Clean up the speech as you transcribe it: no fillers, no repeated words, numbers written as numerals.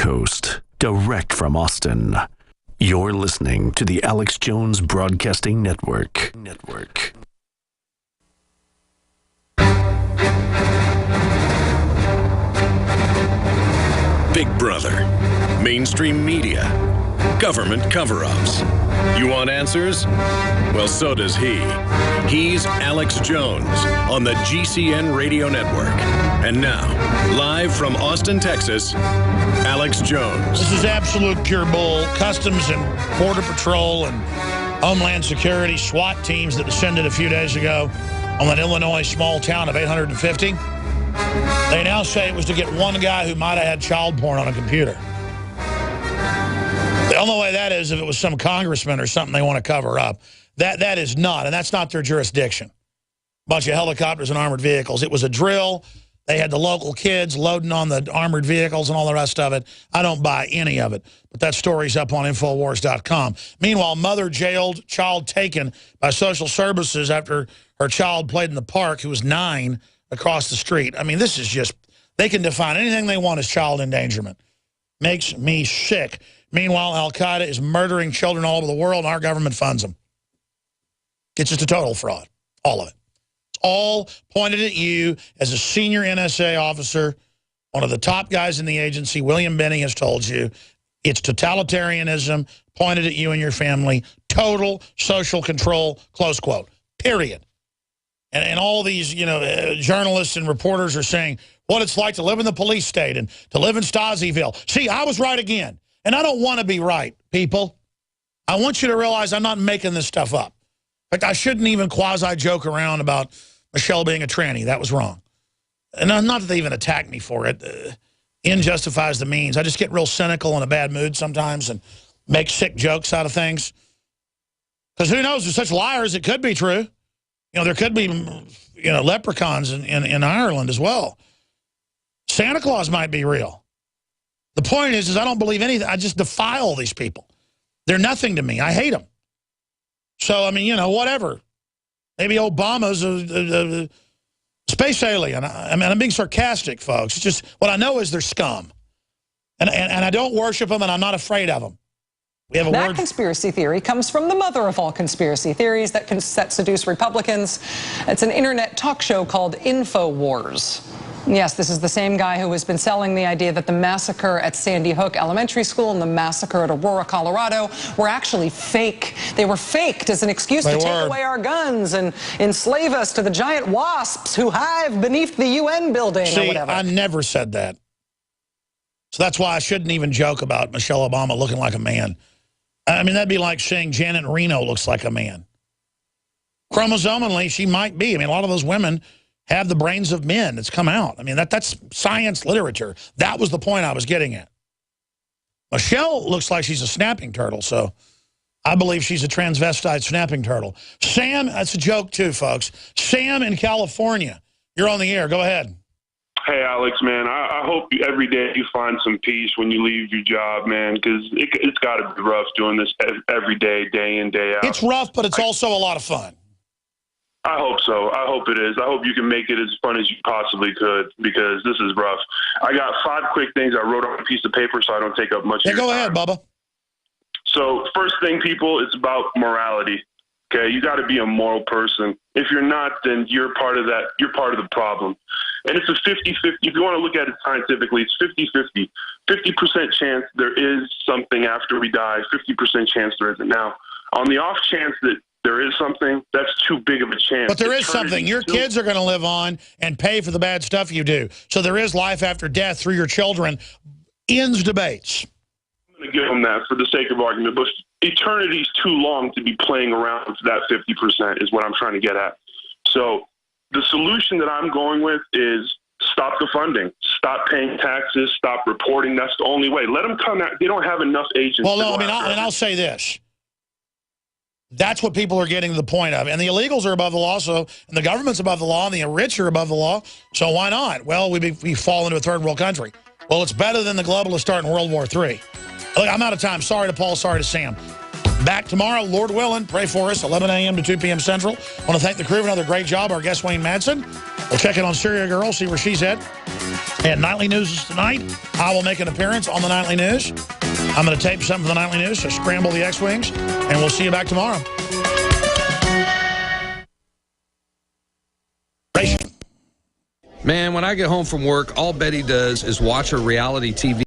Coast, direct from Austin. You're listening to the Alex Jones Broadcasting Network. Big Brother, mainstream media, government cover-ups. You want answers? Well, so does he. He's Alex Jones on the GCN Radio Network. And now, live from Austin, Texas, Alex Jones. This is absolute pure bull. Customs and Border Patrol and Homeland Security SWAT teams that descended a few days ago on that Illinois small town of 850. They now say it was to get one guy who might have had child porn on a computer. The only way that is if it was some congressman or something they want to cover up. That is not, and that's not their jurisdiction. Bunch of helicopters and armored vehicles. It was a drill. They had the local kids loading on the armored vehicles and all the rest of it. I don't buy any of it, but that story's up on Infowars.com. Meanwhile, mother jailed, child taken by social services after her child played in the park, who was 9, across the street. I mean, this is just, they can define anything they want as child endangerment. Makes me sick. Meanwhile, Al-Qaeda is murdering children all over the world, and our government funds them. It's just a total fraud, all of it. It's all pointed at you as a senior NSA officer, one of the top guys in the agency. William Binney has told you it's totalitarianism pointed at you and your family, total social control, close quote, period. And all these, journalists and reporters are saying what it's like to live in the police state and to live in Stasi'ville. See, I was right again. And I don't want to be right, people. I want you to realize I'm not making this stuff up. In fact, I shouldn't even quasi-joke around about Michelle being a tranny. That was wrong. And not that they even attack me for it. End justifies the means. I just get real cynical and in a bad mood sometimes and make sick jokes out of things. Because who knows, they're such liars, it could be true. There could be, leprechauns in Ireland as well. Santa Claus might be real. The point is I don't believe anything. I just defy all these people. They're nothing to me. I hate them. So, I mean, whatever. Maybe Obama's a space alien. I'm being sarcastic, folks. It's just what I know is they're scum. And I don't worship them, and I'm not afraid of them. We have that conspiracy theory comes from the mother of all conspiracy theories that seduce Republicans. It's an internet talk show called Infowars. Yes, this is the same guy who has been selling the idea that the massacre at Sandy Hook Elementary School and the massacre at Aurora, Colorado were actually fake. They were faked as an excuse to take away our guns and enslave us to the giant wasps who hive beneath the UN building or whatever. I never said that. So that's why I shouldn't even joke about Michelle Obama looking like a man. I mean, that'd be like saying Janet Reno looks like a man. Chromosomally, she might be. I mean, a lot of those women have the brains of men. It's come out. I mean, that's science literature. That was the point I was getting at. Michelle looks like she's a snapping turtle, so I believe she's a transvestite snapping turtle. Sam, that's a joke too, folks. Sam in California, you're on the air. Go ahead. Hey, Alex, man, I hope every day you find some peace when you leave your job, man, because it's got to be rough doing this every day, day in, day out. It's rough, but it's also a lot of fun. I hope so. I hope it is. I hope you can make it as fun as you possibly could, because this is rough. I got 5 quick things I wrote on a piece of paper so I don't take up much of your time. Go ahead, Bubba. So first thing, people, it's about morality. Okay, you got to be a moral person. If you're not, then you're part of that. You're part of the problem. And it's a 50-50. If you want to look at it scientifically, it's 50-50. 50% chance there is something after we die. 50% chance there isn't. Now, on the off chance that there is something, that's too big of a chance. But there is something. Your kids are going to live on and pay for the bad stuff you do. So there is life after death through your children. Ends debates. I'm going to give them that for the sake of argument, but eternity's too long to be playing around with that 50% is what I'm trying to get at. So the solution that I'm going with is stop the funding, stop paying taxes, stop reporting. That's the only way. Let them come out. They don't have enough agents. Well, no, I'll say this. That's what people are getting to the point of. And the illegals are above the law, and the government's above the law, and the rich are above the law. So why not? Well, we fall into a third world country. Well, it's better than the globalists starting World War III. Look, I'm out of time. Sorry to Paul. Sorry to Sam. Back tomorrow, Lord willing. Pray for us, 11 a.m. to 2 p.m. Central. I want to thank the crew for another great job. Our guest, Wayne Madsen. We'll check in on Syria Girl, see where she's at. And Nightly News is tonight. I will make an appearance on the Nightly News. I'm going to tape something for the Nightly News, so scramble the X-Wings, and we'll see you back tomorrow. Man, when I get home from work, all Betty does is watch her reality TV.